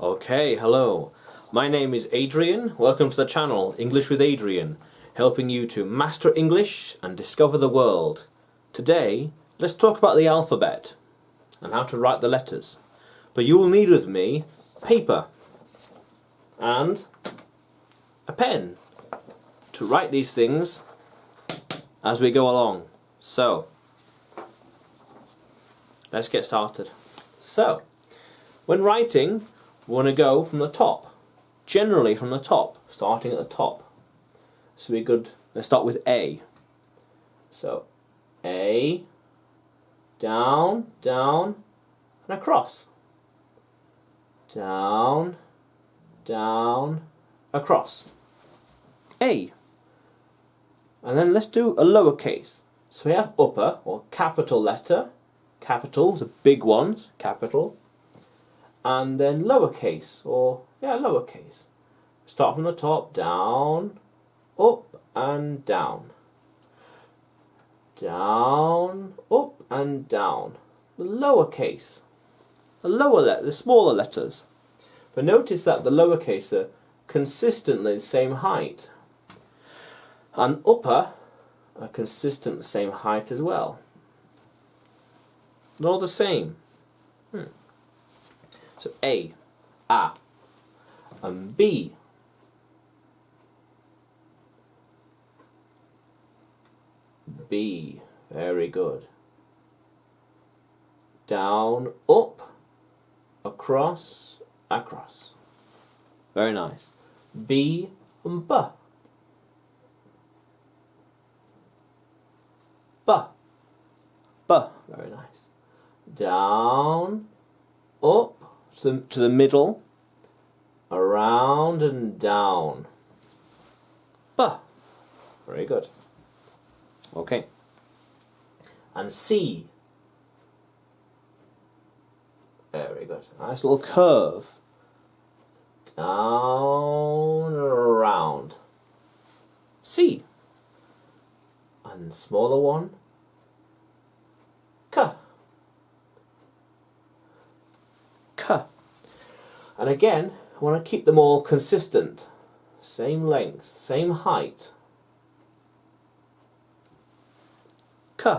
Okay, hello. My name is Adrian. Welcome to the channel, English with Adrian, helping you to master English and discover the world. Today, let's talk about the alphabet and how to write the letters. But you will need with me paper and a pen to write these things as we go along. So, let's get started. So, when writing, we want to go from the top, generally from the top, starting at the top. So we're good. Let's start with A. So A, down, down, and across. Down, down, across. A. And then let's do a lowercase. So we have upper or capital letter, capital, the big ones, capital. And then lowercase, lowercase. Start from the top, down, up and down. Down, up and down. The lowercase. The smaller letters. But notice that the lowercase are consistently the same height. And upper are consistently the same height as well. They're all the same. So A, and B, B, very good. Down, up, across, across. Very nice. B and B. B, B, very nice. Down, up, to the middle, around and down. B. Very good. Okay. And C. Very good. Nice little curve. Down, around. C. And smaller one. K. K. And again, I want to keep them all consistent. Same length, same height. K.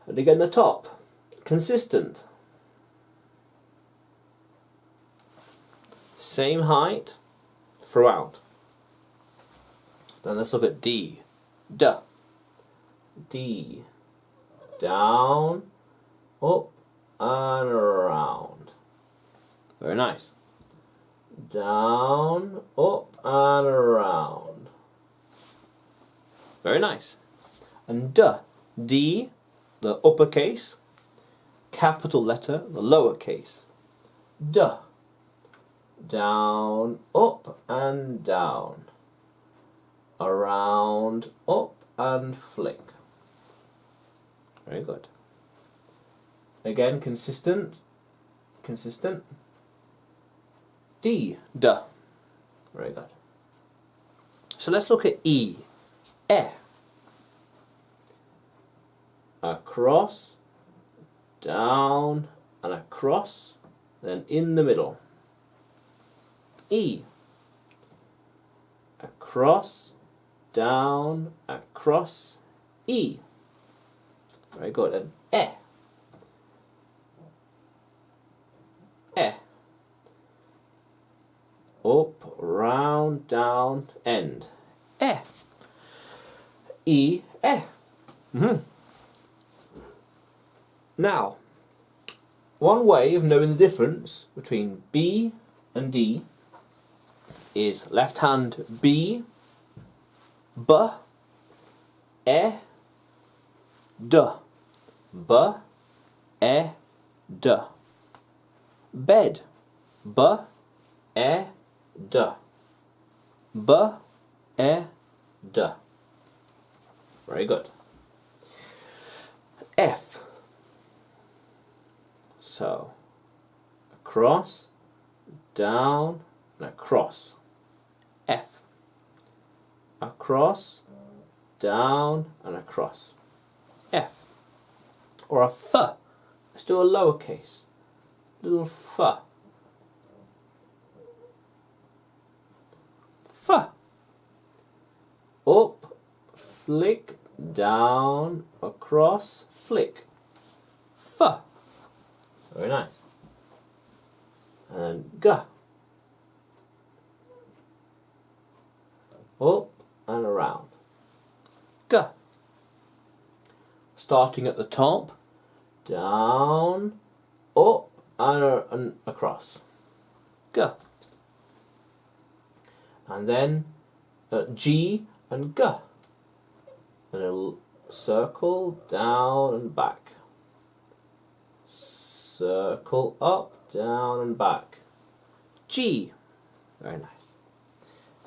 And again the top. Consistent. Same height throughout. Then let's look at D. D. D. Down, up and around. Very nice. Down, up and around. Very nice. And D. D, the uppercase. Capital letter, the lowercase. D. Down, up and down. Around, up and flick. Very good. Again, consistent. Consistent. D. D. Very good. So let's look at E. E. Across, down, and across, then in the middle. E. Across, down, across, E. Very good. And E. E. Up, round, down, end. E. E, E. Now, one way of knowing the difference between B and D is left hand B, B, E, D. B, E, D. Bed. B, E, D. B, E, D. Very good. F. So, across, down, and across. F. Across, down, and across. F. Or a F. Let's do a lowercase. Little F. up, flick, down, across, flick. F. Very nice. And then G. Up and around. G. Starting at the top, down, up and across. G. And then G and G. And a circle down and back. Circle up, down and back. G. Very nice.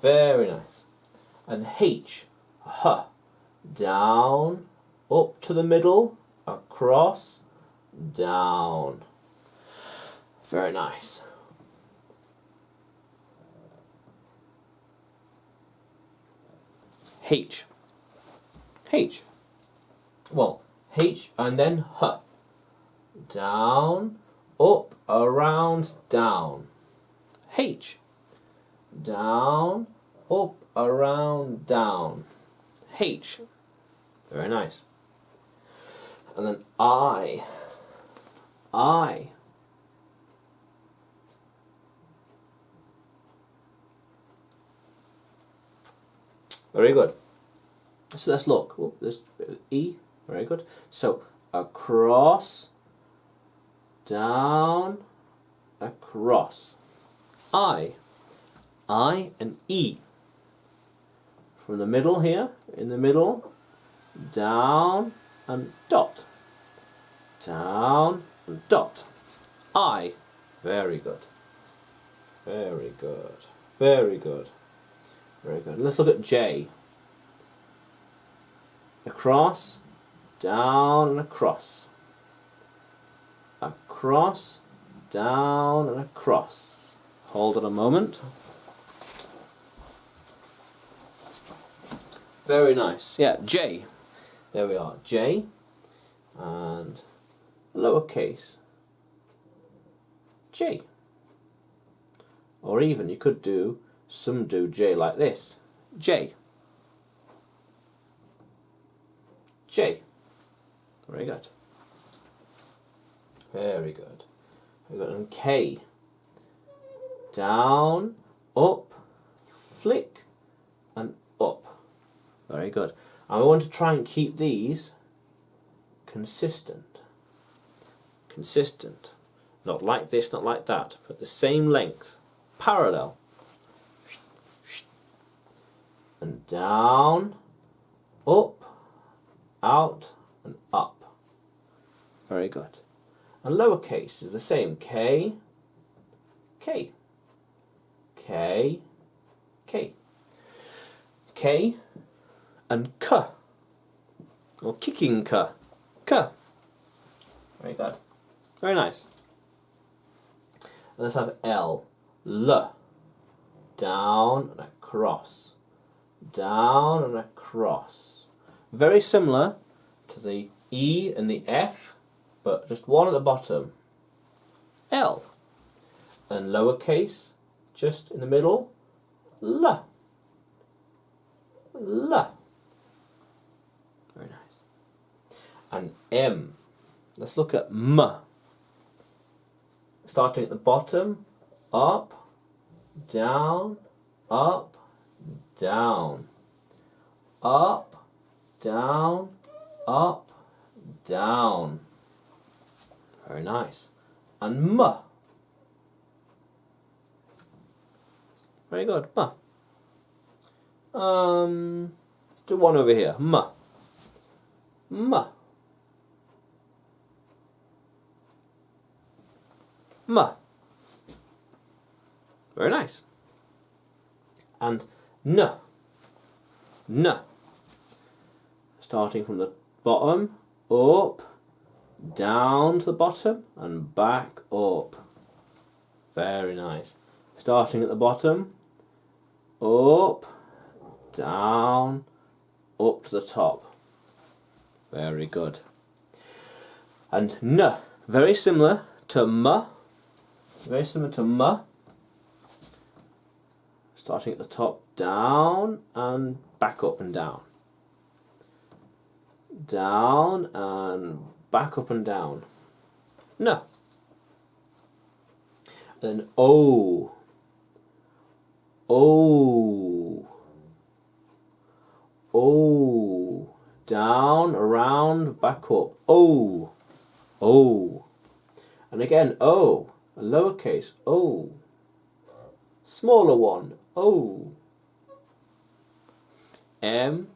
Very nice. And H. H. Down, up to the middle, across, down. Very nice. H. H. Well, H and then H. Down, up, around, down. H. Down, up, around, down. H. Very nice. And then I. I. Very good. So let's look. Oh, this E. Very good. So across, down, across. I and E. From the middle here, in the middle, down and dot. Down and dot. I. Very good. Very good. Very good. Very good. Let's look at J. Across, down and across. Across, down and across. Hold it a moment. Very nice. Yeah, J. There we are. J. And lowercase. J. Or even you could do, some do J like this. J. J. Very good. Very good. Very good. And K. Down, up, flick, and up. Very good. And I want to try and keep these consistent. Consistent. Not like this, not like that, but the same length. Parallel. And down, up, out, and up. Very good. And lowercase is the same. K, K, K, K. K and K. Or kicking K. K. Very good. Very nice. And let's have L. L. Down and across. Down and across. Very similar to the E and the F, but just one at the bottom. L. And lowercase, just in the middle. L. L. Very nice. And M. Let's look at M. Starting at the bottom, up, down, up, down. Up, down, up, down. Very nice. And M. Very good. M. Let's do one over here. M. M. M. Very nice. And N. N. Starting from the bottom, up, down to the bottom, and back up. Very nice. Starting at the bottom, up, down, up to the top. Very good. And N. Very similar to M. Very similar to M. starting at the top, down and back up and down. Down and back up and down. No. Then O. O. O. Down, around, back up. O. O. And again, O. A lowercase O. Smaller one, O. M,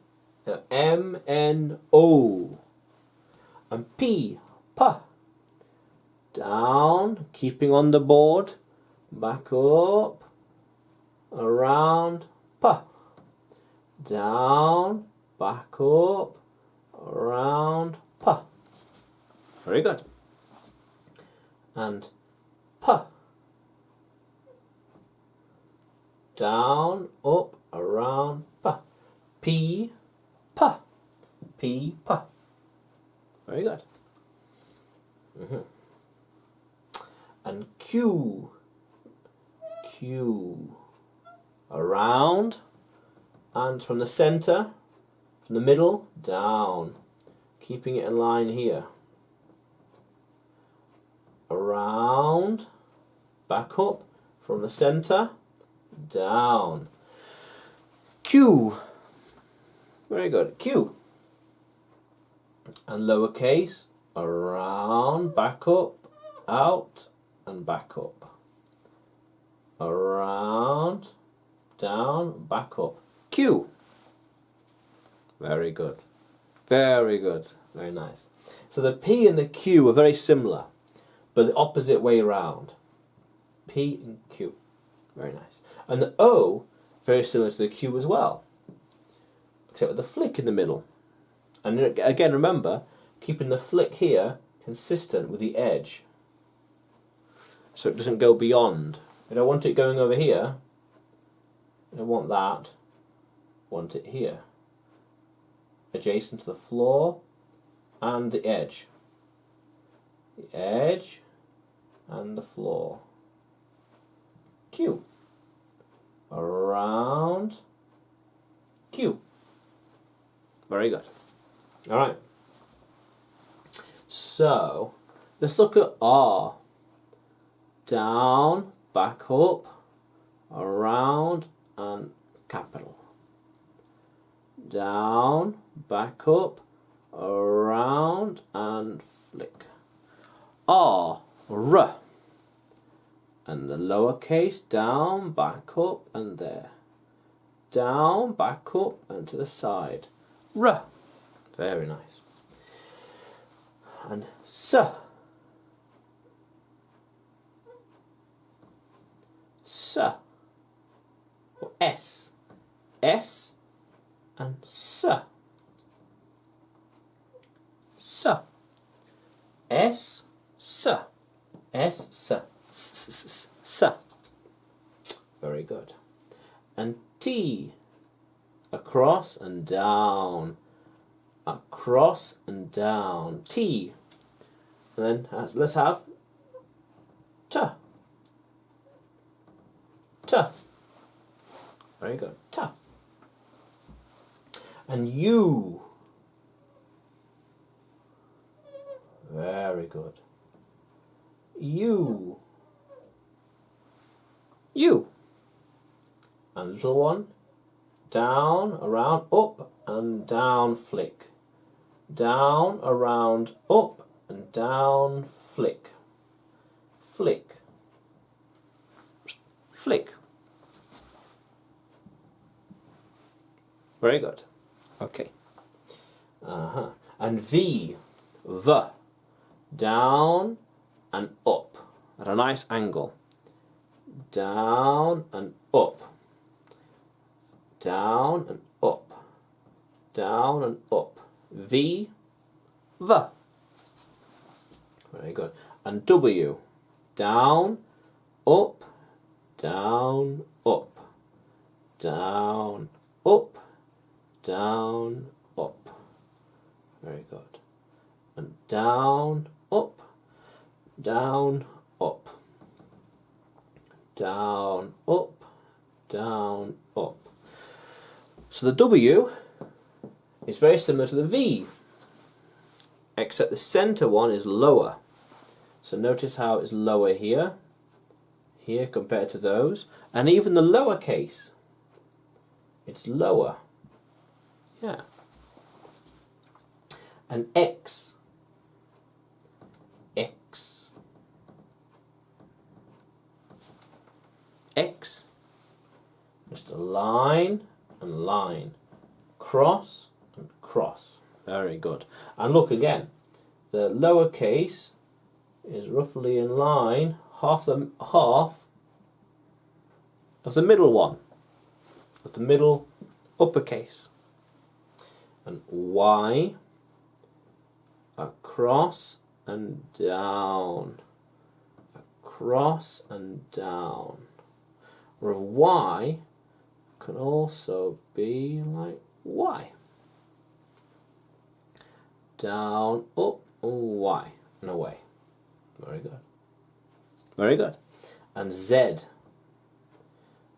N, O. And P, P. Down, keeping on the board, back up, around, P. Down, back up, around, P. Very good. And P. Down, up, around, P. P, P. P, P. Very good. And Q. Q. Around, and from the center, from the middle, down. Keeping it in line here. Around, back up, from the center, down. Q. Very good. Q. And lowercase, around, back up, out, and back up. Around, down, back up. Q. Very good. Very good. Very nice. So the P and the Q are very similar, but the opposite way around. P and Q. Very nice. And the O, very similar to the Q as well, except with the flick in the middle. And again, remember, keeping the flick here consistent with the edge, so it doesn't go beyond. I don't want it going over here. I don't want that. I want it here, adjacent to the floor and the edge. The edge and the floor. Q. Around. Q. Very good. All right. So let's look at R. Down, back up, around, and capital. Down, back up, around, and flick. R. R. And the lowercase, down, back up, and there. Down, back up, and to the side. R. Very nice. And S. S. Or S. S and S. S. S. S. S. S. S. Very good. And T. Across and down. Across and down. T. And then let's have T. T. Very good. T. And U. Very good. U. U. And little one. Down, around, up, and down, flick. Down, around, up, and down, flick. Flick. Flick. Very good. Okay. And V. V. Down and up at a nice angle. Down and up. Down and up. Down and up. V. V. Very good. And W. Down, up, down, up. Down, up, down, up. Very good. And down, up, down, up. Down, up, down, up. So the W is very similar to the V, except the center one is lower. So notice how it's lower here, here compared to those, and even the lowercase, it's lower. Yeah. And X, X, X, just a line and line, cross and cross. Very good. And look again, the lowercase is roughly in line, half of the middle one, of the middle uppercase. And Y, across and down, across and down. Or Y can also be like Y. Down, up, Y, and away. Very good. Very good. And Z.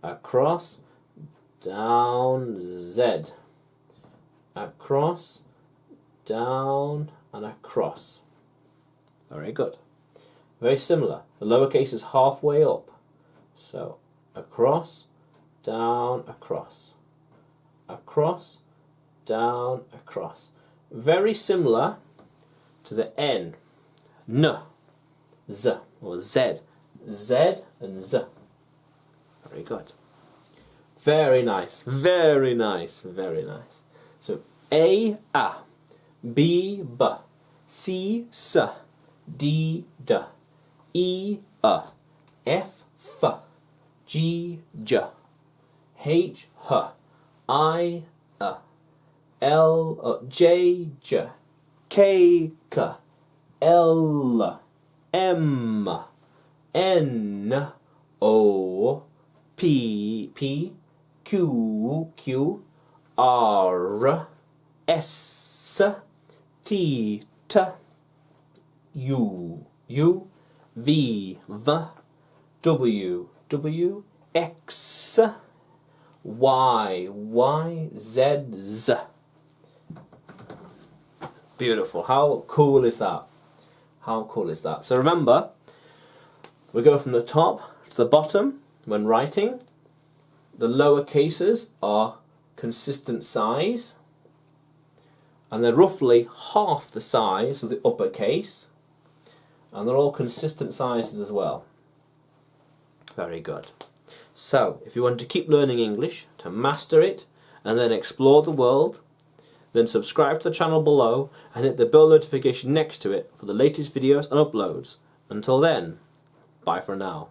Across, down, Z. Across, down, and across. Very good. Very similar. The lowercase is halfway up. So, across, down, across. Across, down, across. Very similar to the N. N, Z, or Z. Z and Z. Very good. Very nice, very nice, very nice. So A, B, B, C, S, D, D, E, F, F, G, J, H, H, I, L, J, J, K, K, L, M, N, O, P, Q, R, S, T, U, V, W, X, Y, Z. Beautiful. How cool is that? How cool is that? So remember, we go from the top to the bottom when writing. The lower cases are consistent size, and they're roughly half the size of the uppercase, and they're all consistent sizes as well. Very good. So, if you want to keep learning English, to master it, and then explore the world, then subscribe to the channel below and hit the bell notification next to it for the latest videos and uploads. Until then, bye for now.